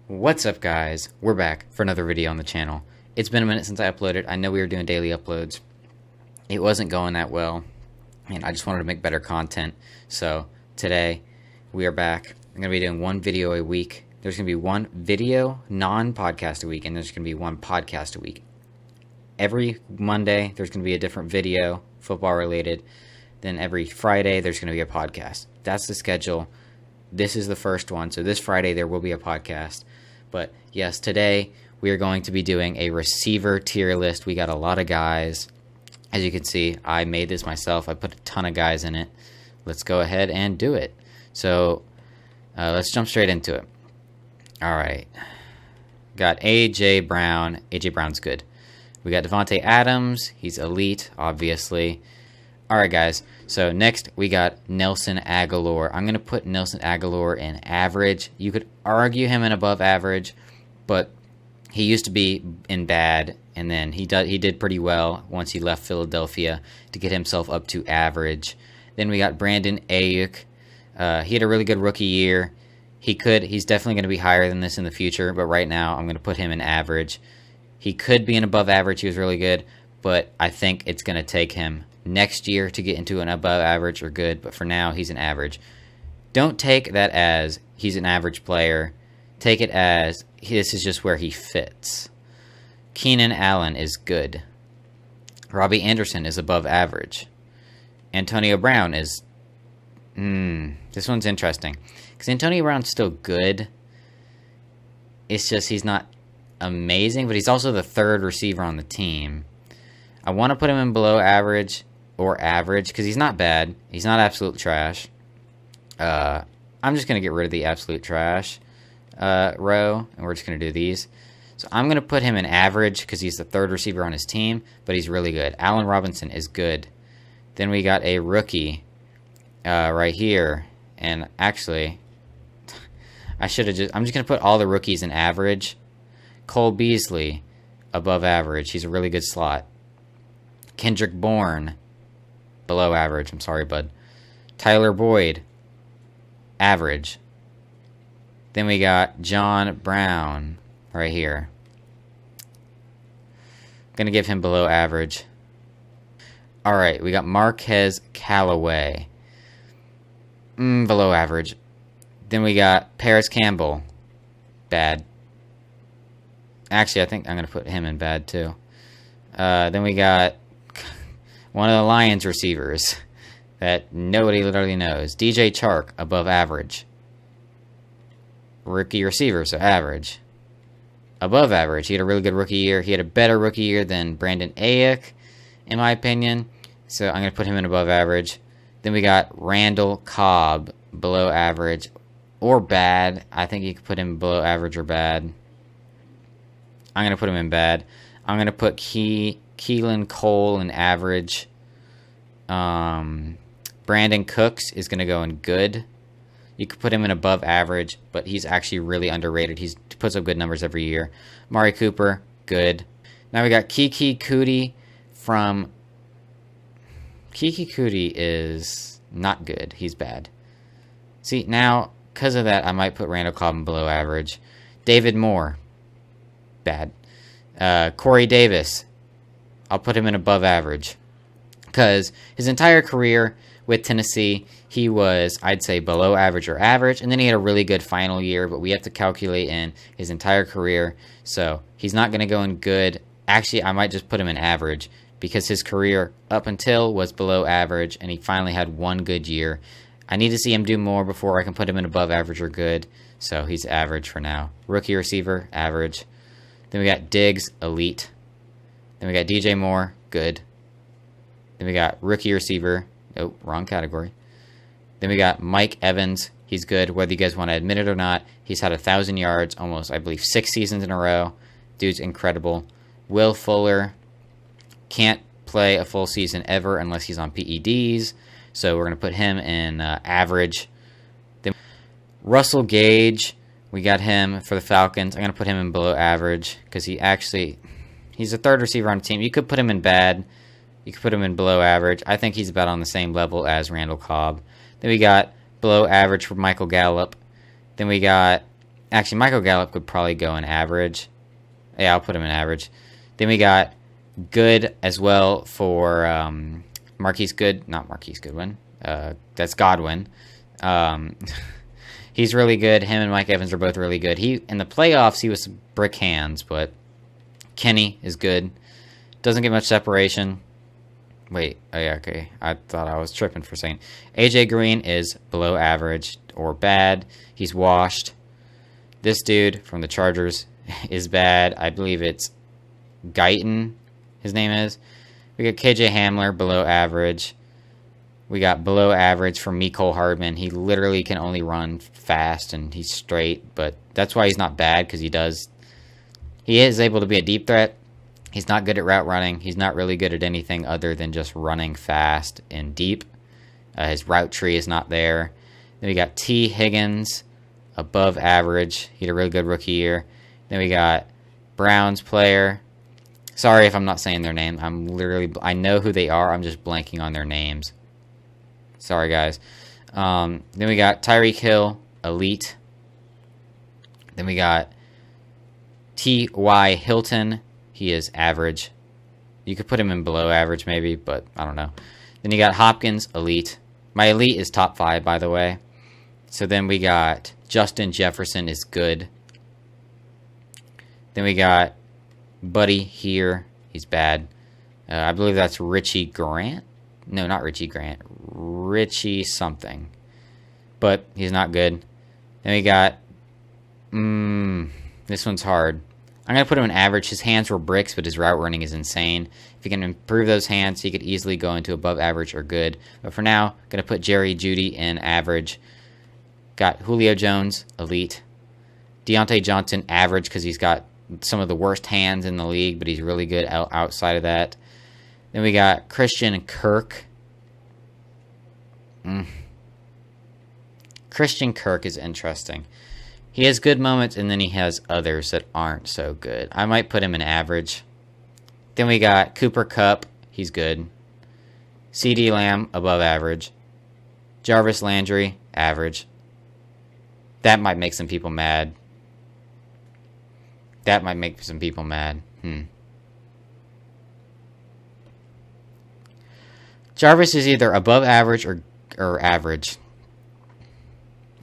What's up, guys? We're back for another video on the channel. It's been a minute since I uploaded. I know we were doing daily uploads. It wasn't going that well, and I just wanted to make better content. So today we are back. I'm going to be doing one video a week. There's going to be one video, non-podcast a week, and there's going to be one podcast a week. Every Monday, there's going to be a different video, football related. Then every Friday, there's going to be a podcast. That's the schedule. This is the first one, so this Friday there will be a podcast. But yes, today we are going to be doing a receiver tier list. We got a lot of guys. As you can see, I made this myself. I put a ton of guys in it. Let's go ahead and do it. So let's jump straight into it. All right. Got A.J. Brown. A.J. Brown's good. We got Devontae Adams. He's elite, obviously. All right, guys. So next we got Nelson Agholor. I'm going to put Nelson Agholor in average. You could argue him in above average, but he used to be in bad, and then he did pretty well once he left Philadelphia to get himself up to average. Then we got Brandon Ayuk. He had a really good rookie year. He's definitely going to be higher than this in the future, but right now I'm going to put him in average. He could be an above average. He was really good, but I think it's going to take him next year to get into an above average or good, but for now he's an average. Don't take that as he's an average player. Take it as this is just where he fits. Keenan Allen is good. Robbie Anderson is above average. Antonio Brown is this one's interesting because Antonio Brown's still good. It's just he's not amazing, but he's also the third receiver on the team. I want to put him in below average or average because he's not bad. He's not absolute trash. I'm just going to get rid of the absolute trash row, and we're just going to do these. So I'm going to put him in average because he's the third receiver on his team, but he's really good. Allen Robinson is good. Then we got a rookie right here, and actually, I'm just going to put all the rookies in average. Cole Beasley, above average. He's a really good slot. Kendrick Bourne, below average. I'm sorry, bud. Tyler Boyd, average. Then we got John Brown right here. Gonna give him below average. Alright, we got Marquez Callaway. Below average. Then we got Paris Campbell. Bad. Actually, I think I'm gonna put him in bad too. Then we got one of the Lions receivers that nobody literally knows. DJ Chark, above average. Rookie receiver, so average. Above average. He had a really good rookie year. He had a better rookie year than Brandon Ayuk, in my opinion. So I'm going to put him in above average. Then we got Randall Cobb, below average or bad. I think you could put him below average or bad. I'm going to put him in bad. I'm going to put Keelan Cole in average. Brandon Cooks is going to go in good. You could put him in above average, but he's actually really underrated. He puts up good numbers every year. Mari Cooper, good. Now we got Kiki Cootie from... Kiki Cootie is not good. He's bad. See, now, because of that, I might put Randall Cobb in below average. David Moore, bad. Corey Davis, I'll put him in above average. Because his entire career with Tennessee, he was, I'd say, below average or average. And then he had a really good final year, but we have to calculate in his entire career. So he's not going to go in good. Actually, I might just put him in average because his career up until was below average, and he finally had one good year. I need to see him do more before I can put him in above average or good. So he's average for now. Rookie receiver, average. Then we got Diggs, elite. Then we got DJ Moore, good. Then we got rookie receiver. Oh, wrong category. Then we got Mike Evans. He's good, whether you guys want to admit it or not. He's had 1,000 yards, almost, I believe, 6 seasons in a row. Dude's incredible. Will Fuller can't play a full season ever unless he's on PEDs. So we're going to put him in average. Then Russell Gage. We got him for the Falcons. I'm going to put him in below average because he's a third receiver on the team. You could put him in bad. You could put him in below average. I think he's about on the same level as Randall Cobb. Then we got below average for Michael Gallup. Then we got Actually, Michael Gallup could probably go in average. Yeah, I'll put him in average. Then we got good as well for not Marquise Goodwin. That's Godwin. He's really good. Him and Mike Evans are both really good. In the playoffs, he was brick hands, but Kenny is good. Doesn't get much separation. Wait, oh yeah, okay. I thought I was tripping for a second. AJ Green is below average or bad. He's washed. This dude from the Chargers is bad. I believe it's Guyton, his name is. We got KJ Hamler, below average. We got below average from Mecole Hardman. He literally can only run fast and he's straight, but that's why he's not bad, because he is able to be a deep threat. He's not good at route running. He's not really good at anything other than just running fast and deep. His route tree is not there. Then we got T. Higgins, above average. He had a really good rookie year. Then we got Browns player. Sorry if I'm not saying their name. I know who they are. I'm just blanking on their names. Sorry, guys. Then we got Tyreek Hill, elite. Then we got T.Y. Hilton. He is average. You could put him in below average maybe, but I don't know. Then you got Hopkins, elite. My elite is top 5, by the way. So then we got Justin Jefferson is good. Then we got Buddy here. He's bad. I believe that's Richie Grant. No, not Richie Grant. Richie something. But he's not good. Then we got... this one's hard. I'm going to put him in average. His hands were bricks, but his route running is insane. If he can improve those hands, he could easily go into above average or good. But for now, I'm going to put Jerry Jeudy in average. Got Julio Jones, elite. Deontay Johnson, average, because he's got some of the worst hands in the league, but he's really good outside of that. Then we got Christian Kirk. Christian Kirk is interesting. He has good moments, and then he has others that aren't so good. I might put him in average. Then we got Cooper Kupp. He's good. CeeDee Lamb, above average. Jarvis Landry, average. That might make some people mad. Jarvis is either above average or average.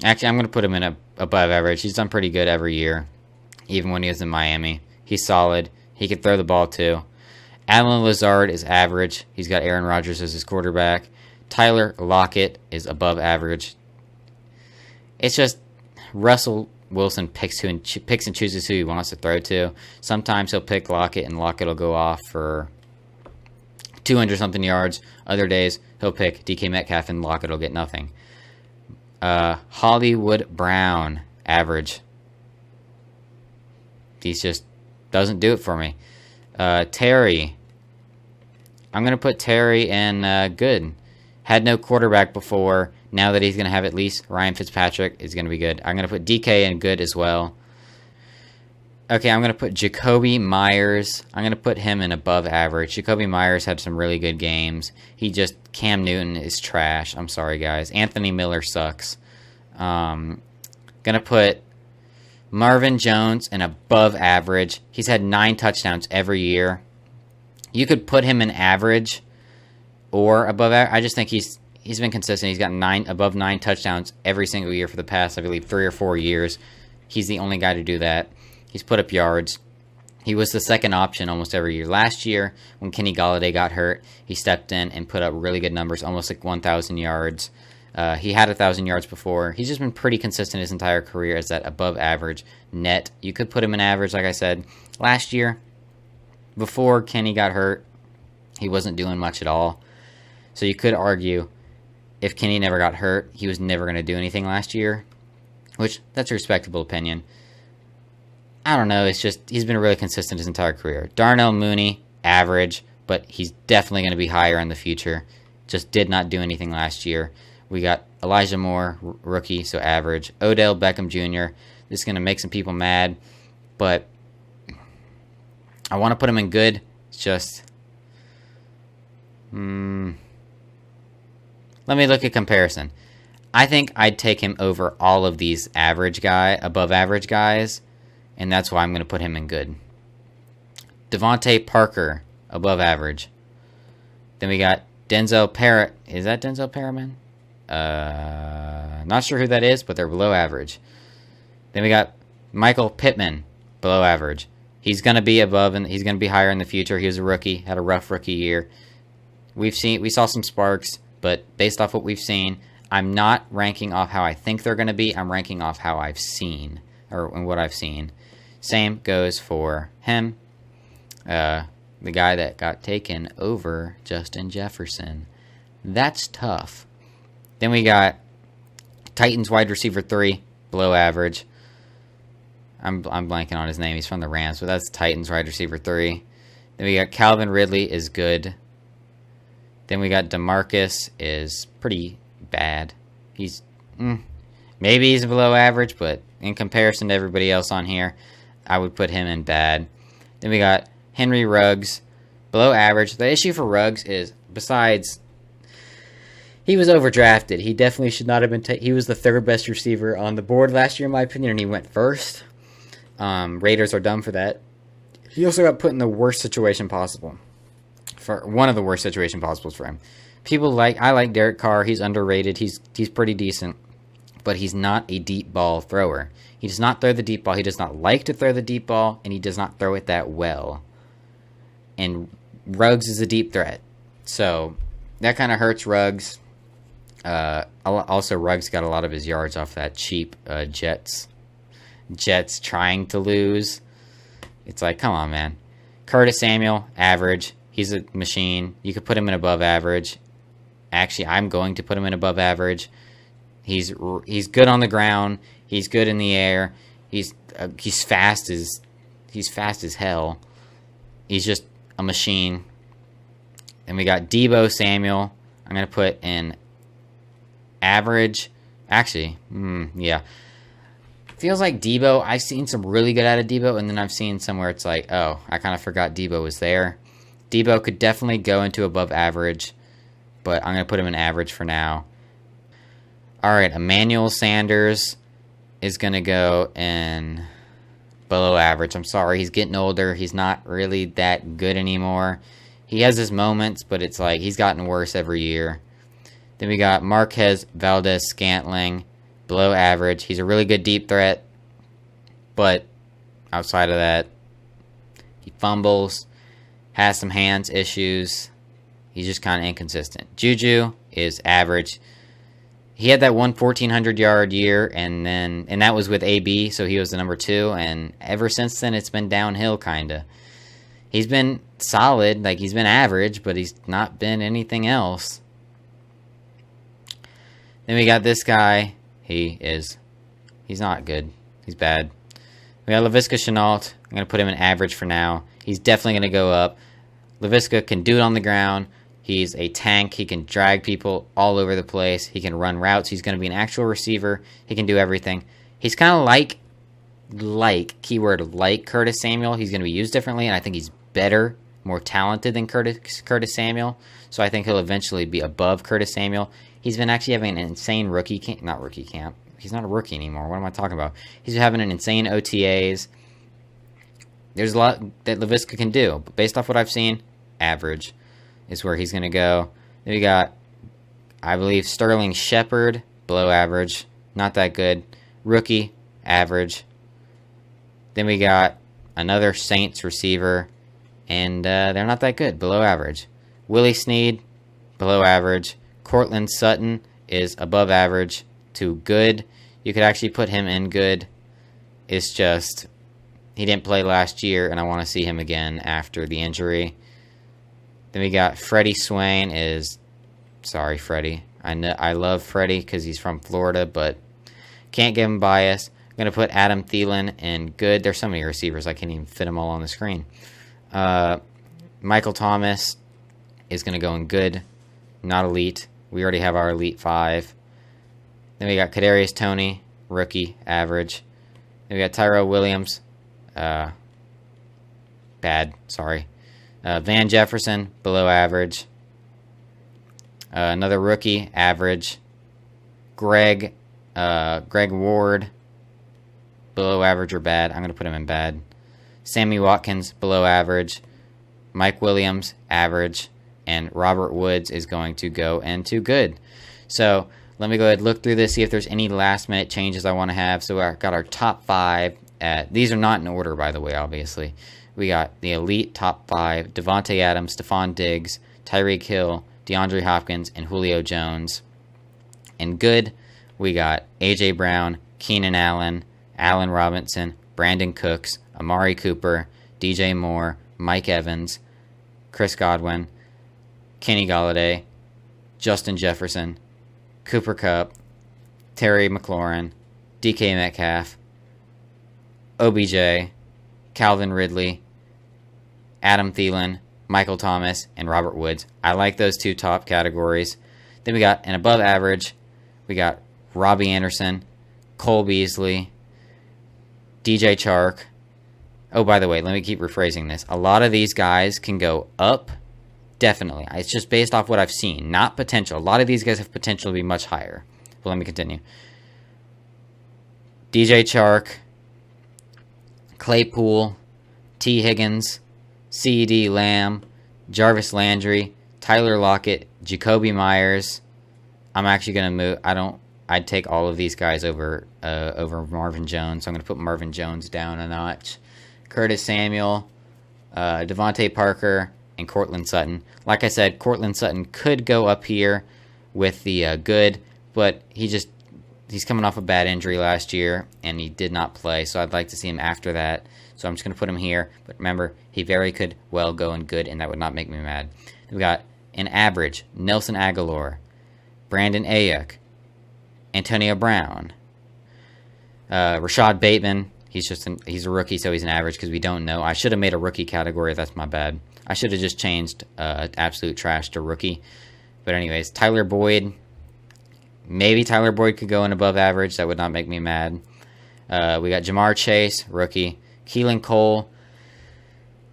Actually, I'm going to put him in above average. He's done pretty good every year, even when he was in Miami. He's solid. He can throw the ball too. Allen Lazard is average. He's got Aaron Rodgers as his quarterback. Tyler Lockett is above average. It's just Russell Wilson picks and chooses who he wants to throw to. Sometimes he'll pick Lockett, and Lockett will go off for 200-something yards. Other days, he'll pick DK Metcalf, and Lockett will get nothing. Hollywood Brown, average. He just doesn't do it for me. Terry. I'm going to put Terry in good. Had no quarterback before. Now that he's going to have at least Ryan Fitzpatrick, is going to be good. I'm going to put DK in good as well. Okay, I'm going to put Jacoby Myers. I'm going to put him in above average. Jacoby Myers had some really good games. Cam Newton is trash. I'm sorry, guys. Anthony Miller sucks. Going to put Marvin Jones in above average. He's had 9 touchdowns every year. You could put him in average or above average. I just think he's been consistent. He's got above 9 touchdowns every single year for the past, I believe, 3 or 4 years. He's the only guy to do that. He's put up yards. He was the second option almost every year. Last year, when Kenny Golladay got hurt, he stepped in and put up really good numbers, almost like 1,000 yards. He had 1,000 yards before. He's just been pretty consistent his entire career as that above average net. You could put him in average, like I said. Last year, before Kenny got hurt, he wasn't doing much at all. So you could argue if Kenny never got hurt, he was never going to do anything last year, which that's a respectable opinion. I don't know. It's just he's been really consistent his entire career. Darnell Mooney, average, but he's definitely going to be higher in the future. Just did not do anything last year. We got Elijah Moore, rookie, so average. Odell Beckham Jr. This is going to make some people mad, but I want to put him in good. It's just... Let me look at comparison. I think I'd take him over all of these above average guys, and that's why I'm going to put him in good. Devontae Parker, above average. Then we got Denzel Parrott. Is that Denzel Perriman? Not sure who that is, but they're below average. Then we got Michael Pittman, below average. He's going to be above, and he's going to be higher in the future. He was a rookie, had a rough rookie year. We saw some sparks, but based off what we've seen, I'm not ranking off how I think they're going to be. I'm ranking off how I've seen, or what I've seen. Same goes for him, the guy that got taken over Justin Jefferson. That's tough. Then we got Titans wide receiver 3, below average. I'm blanking on his name. He's from the Rams, but that's Titans wide receiver 3. Then we got Calvin Ridley is good. Then we got DeMarcus is pretty bad. He's maybe he's below average, but in comparison to everybody else on here, I would put him in bad. Then we got Henry Ruggs, below average. The issue for Ruggs is, besides, he was overdrafted. He definitely should not have been he was the 3rd best receiver on the board last year, in my opinion, and he went 1st. Raiders are dumb for that. He also got put in the worst situation possible. For one of the worst situation possibles for him. I like Derek Carr. He's underrated. He's pretty decent, but he's not a deep ball thrower. He does not throw the deep ball. He does not like to throw the deep ball, and he does not throw it that well. And Ruggs is a deep threat, so that kind of hurts Ruggs. Also, Ruggs got a lot of his yards off that cheap Jets trying to lose. It's like, come on, man. Curtis Samuel, average. He's a machine. You could put him in above average. Actually, I'm going to put him in above average. He's good on the ground. He's good in the air. He's fast as hell. He's just a machine. And we got Debo Samuel. I'm gonna put in average. Actually, yeah. Feels like Debo. I've seen some really good out of Debo, and then I've seen somewhere it's like, oh, I kind of forgot Debo was there. Debo could definitely go into above average, but I'm going to put him in average for now. All right, Emmanuel Sanders is going to go in below average. I'm sorry, he's getting older. He's not really that good anymore. He has his moments, but it's like he's gotten worse every year. Then we got Marquez Valdez Scantling, below average. He's a really good deep threat, but outside of that, he fumbles, has some hands issues. He's just kind of inconsistent. Juju is average. He had that 1,400-yard year, and that was with AB, so he was the number 2, and ever since then, it's been downhill, kind of. He's been solid, like he's been average, but he's not been anything else. Then we got this guy. He's not good. He's bad. We got Leviska Chennault. I'm going to put him in average for now. He's definitely going to go up. Leviska can do it on the ground. He's a tank. He can drag people all over the place. He can run routes. He's going to be an actual receiver. He can do everything. He's kind of keyword like Curtis Samuel. He's going to be used differently, and I think he's better, more talented than Curtis Samuel. So I think he'll eventually be above Curtis Samuel. He's been actually having an insane not rookie camp. He's not a rookie anymore. What am I talking about? He's having an insane OTAs. There's a lot that Leviska can do, but based off what I've seen, average is where he's going to go. Then we got, I believe, Sterling Shepard, below average. Not that good. Rookie, average. Then we got another Saints receiver, and they're not that good, below average. Willie Sneed, below average. Cortland Sutton is above average to good. You could actually put him in good. It's just he didn't play last year, and I want to see him again after the injury. Then we got Freddy Swain sorry, Freddy. I love Freddy because he's from Florida, but can't give him bias. I'm going to put Adam Thielen in good. There's so many receivers, I can't even fit them all on the screen. Michael Thomas is going to go in good, not elite. We already have our elite 5. Then we got Kadarius Toney, rookie, average. Then we got Tyro Williams, bad, sorry. Van Jefferson, below average. Another rookie, average. Greg Ward, below average or bad. I'm going to put him in bad. Sammy Watkins, below average. Mike Williams, average. And Robert Woods is going to go into good. So let me go ahead and look through this, see if there's any last-minute changes I want to have. So I got our top 5. These are not in order, by the way, obviously. We got the elite top 5, Devontae Adams, Stephon Diggs, Tyreek Hill, DeAndre Hopkins, and Julio Jones. And good, we got A.J. Brown, Keenan Allen, Allen Robinson, Brandon Cooks, Amari Cooper, DJ Moore, Mike Evans, Chris Godwin, Kenny Golladay, Justin Jefferson, Cooper Kupp, Terry McLaurin, DK Metcalf, OBJ, Calvin Ridley, Adam Thielen, Michael Thomas, and Robert Woods. I like those 2 top categories. Then we got an above average. We got Robbie Anderson, Cole Beasley, DJ Chark. Oh, by the way, let me keep rephrasing this. A lot of these guys can go up, definitely. It's just based off what I've seen, not potential. A lot of these guys have potential to be much higher. But let me continue. DJ Chark, Claypool, T. Higgins, C.D. Lamb, Jarvis Landry, Tyler Lockett, Jacoby Myers. I'm actually going to move. I'd take all of these guys over Marvin Jones. So I'm going to put Marvin Jones down a notch. Curtis Samuel, Devontae Parker, and Cortland Sutton. Like I said, Cortland Sutton could go up here with the good, but he's coming off a bad injury last year, and he did not play, so I'd like to see him after that. So I'm just going to put him here. But remember, he very could well go in good, and that would not make me mad. We got an average, Nelson Aguilar, Brandon Ayuk, Antonio Brown, Rashad Bateman. He's a rookie, so he's an average because we don't know. I should have made a rookie category. That's my bad. I should have just changed absolute trash to rookie. But anyways, Tyler Boyd. Maybe Tyler Boyd could go in above average. That would not make me mad. We got Jamar Chase, rookie. Keelan Cole.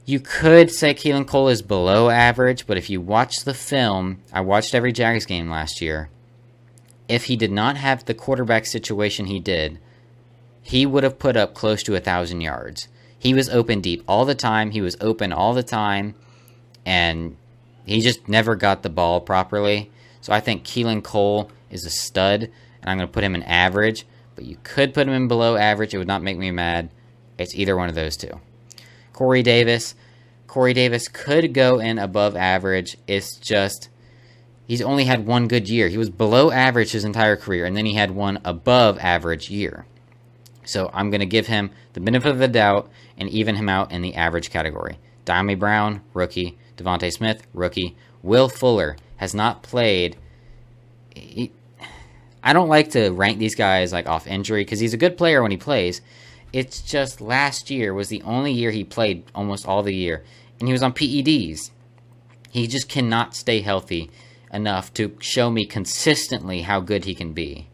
You could say Keelan Cole is below average, but if you watch the film, I watched every Jags game last year. If he did not have the quarterback situation he did, he would have put up close to 1,000 yards. He was open deep all the time. He was open all the time, and he just never got the ball properly. So I think Keelan Cole is a stud, and I'm going to put him in average. But you could put him in below average. It would not make me mad. It's either one of those two. Corey Davis. Corey Davis could go in above average. It's just he's only had one good year. He was below average his entire career, and then he had one above average year. So I'm going to give him the benefit of the doubt and even him out in the average category. Domi Brown, rookie. Devontae Smith, rookie. Will Fuller has not played. I don't like to rank these guys like off injury because he's a good player when he plays. It's just last year was the only year he played almost all the year, and he was on PEDs. He just cannot stay healthy enough to show me consistently how good he can be.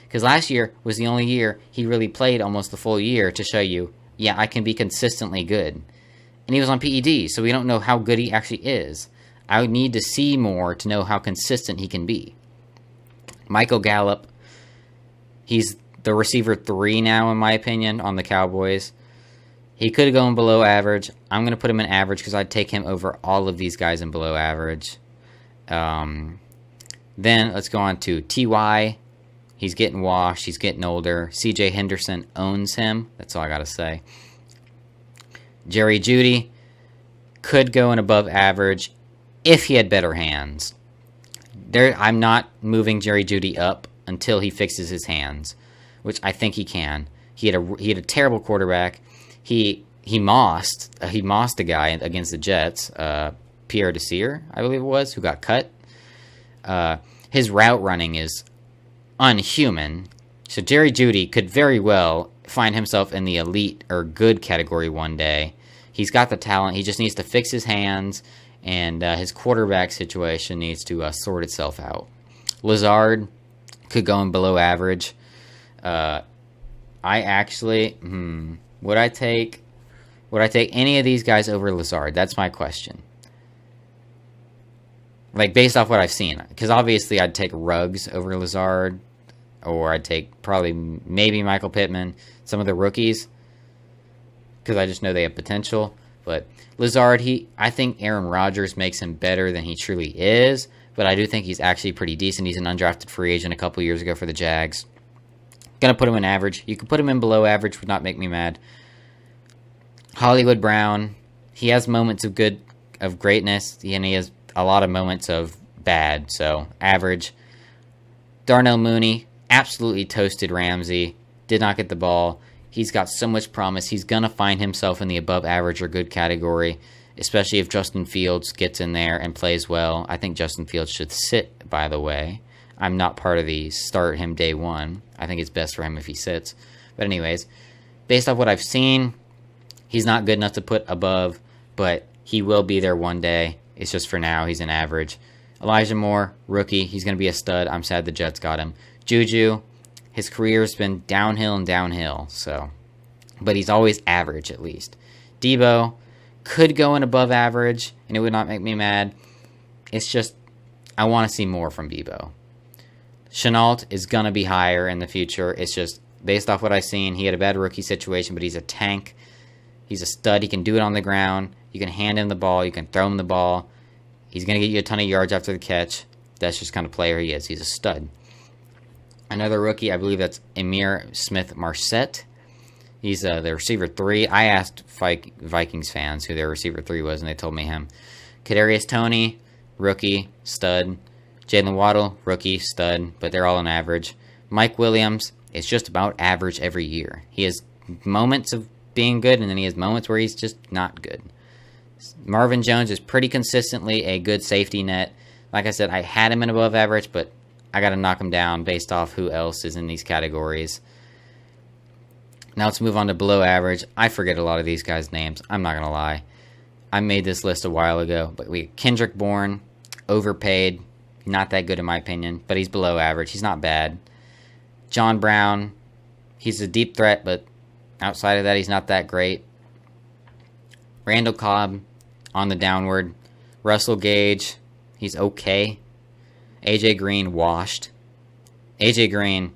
Because last year was the only year he really played almost the full year to show you, yeah, I can be consistently good. And he was on PED, so we don't know how good he actually is. I would need to see more to know how consistent he can be. Michael Gallup, he's the receiver 3 now, in my opinion, on the Cowboys. He could have gone below average. I'm going to put him in average because I'd take him over all of these guys in below average. Then let's go on to T.Y. He's getting washed. He's getting older. C.J. Henderson owns him. That's all I got to say. Jerry Jeudy could go in above average if he had better hands. I'm not moving Jerry Jeudy up until he fixes his hands, which I think he can. He had a terrible quarterback. He mossed a guy against the Jets, Pierre Desir, I believe it was, who got cut. His route running is unhuman. So Jerry Jeudy could very well find himself in the elite or good category one day. He's got the talent. He just needs to fix his hands, and his quarterback situation needs to sort itself out. Lazard could go in below average. Would I take any of these guys over Lazard? That's my question. Like, based off what I've seen. Because obviously I'd take Ruggs over Lazard. or I'd take probably maybe Michael Pittman, some of the rookies, because I just know they have potential. But Lazard, I think Aaron Rodgers makes him better than he truly is, but I do think he's actually pretty decent. He's an undrafted free agent a couple years ago for the Jags. Gonna put him in average. You could put him in below average, would not make me mad. Hollywood Brown, he has moments of greatness, and he has a lot of moments of bad, so average. Darnell Mooney, absolutely toasted Ramsey, did not get the ball. He's got so much promise. He's going to find himself in the above average or good category, especially if Justin Fields gets in there and plays well. I think Justin Fields should sit, by the way. I'm not part of the start him day one. I think it's best for him if he sits. But anyways, based off what I've seen, he's not good enough to put above, but he will be there one day. It's just for now, he's an average. Elijah Moore, rookie. He's going to be a stud. I'm sad the Jets got him. Juju, his career's been downhill and downhill, but he's always average at least. Debo could go in above average, and it would not make me mad. It's just, I want to see more from Debo. Chennault is going to be higher in the future. It's just, based off what I've seen, he had a bad rookie situation, but he's a tank. He's a stud. He can do it on the ground. You can hand him the ball. You can throw him the ball. He's going to get you a ton of yards after the catch. That's just kind of player he is. He's a stud. Another rookie, I believe that's Emir Smith-Marset. He's the receiver 3. I asked Vikings fans who their receiver 3 was, and they told me him. Kadarius Toney, rookie, stud. Jalen Waddle, rookie, stud, but they're all on average. Mike Williams is just about average every year. He has moments of being good, and then he has moments where he's just not good. Marvin Jones is pretty consistently a good safety net. Like I said, I had him in above average, but I got to knock him down based off who else is in these categories. Now let's move on to below average. I forget a lot of these guys' names. I'm not going to lie. I made this list a while ago, but we Kendrick Bourne, overpaid, not that good in my opinion, but he's below average. He's not bad. John Brown, he's a deep threat, but outside of that, he's not that great. Randall Cobb, on the downward. Russell Gage, he's okay. AJ Green, washed. AJ Green,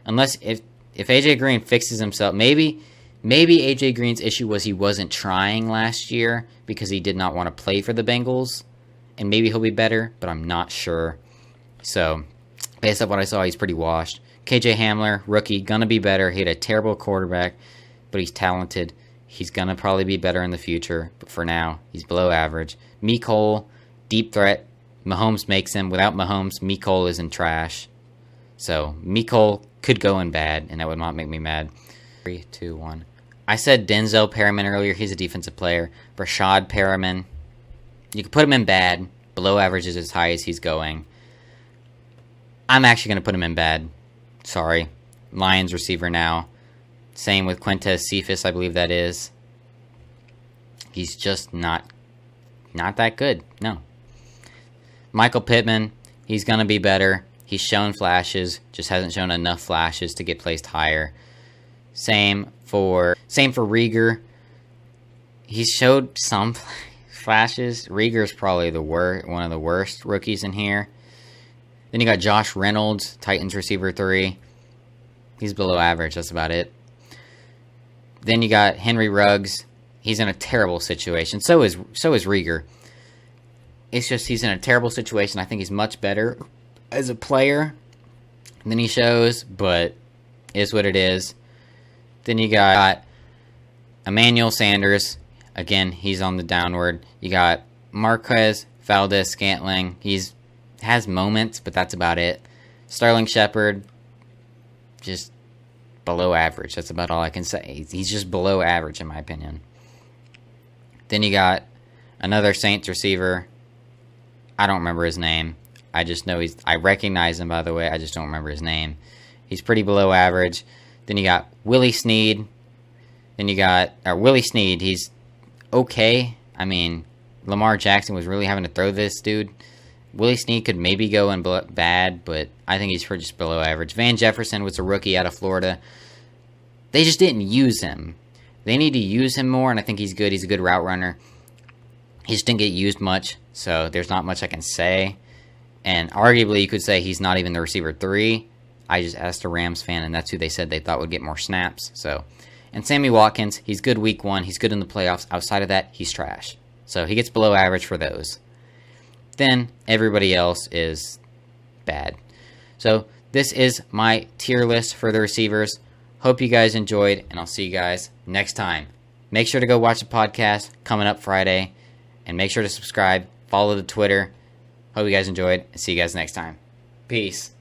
unless if AJ Green fixes himself, maybe AJ Green's issue was he wasn't trying last year because he did not want to play for the Bengals, and maybe he'll be better, but I'm not sure. So, based on what I saw, he's pretty washed. KJ Hamler, rookie, gonna be better. He had a terrible quarterback, but he's talented. He's gonna probably be better in the future, but for now, he's below average. Cole, deep threat. Mahomes makes him. Without Mahomes, Cole isn't trash. So, Cole could go in bad, and that would not make me mad. 3, 2, 1. I said Denzel Perriman earlier. He's a defensive player. Rashad Perriman. You could put him in bad. Below average is as high as he's going. I'm actually going to put him in bad. Sorry. Lions receiver now. Same with Quintez Cephas, I believe that is. He's just not that good. No. Michael Pittman, he's going to be better. He's shown flashes, just hasn't shown enough flashes to get placed higher. Same for Rieger. He's showed some flashes. Rieger's probably one of the worst rookies in here. Then you got Josh Reynolds, Titans receiver 3. He's below average, that's about it. Then you got Henry Ruggs. He's in a terrible situation. So is Rieger. It's just he's in a terrible situation. I think he's much better as a player than he shows, but is what it is. Then you got Emmanuel Sanders. Again, he's on the downward. You got Marquez Valdez Scantling. Has moments, but that's about it. Sterling Shepard, just below average. That's about all I can say. He's just below average in my opinion. Then you got another Saints receiver. I don't remember his name. I just know I recognize him, by the way. I just don't remember his name. He's pretty below average. Then you got Willie Sneed. Willie Sneed, he's okay. I mean, Lamar Jackson was really having to throw this dude. Willie Sneed could maybe go in bad, but I think he's just below average. Van Jefferson was a rookie out of Florida. They just didn't use him. They need to use him more, and I think he's good. He's a good route runner. He just didn't get used much, so there's not much I can say. And arguably, you could say he's not even the receiver 3. I just asked a Rams fan, and that's who they said they thought would get more snaps. So, and Sammy Watkins, he's good week 1. He's good in the playoffs. Outside of that, he's trash. So he gets below average for those. Then everybody else is bad. So this is my tier list for the receivers. Hope you guys enjoyed, and I'll see you guys next time. Make sure to go watch the podcast coming up Friday, and make sure to subscribe, follow the Twitter. Hope you guys enjoyed, and see you guys next time. Peace.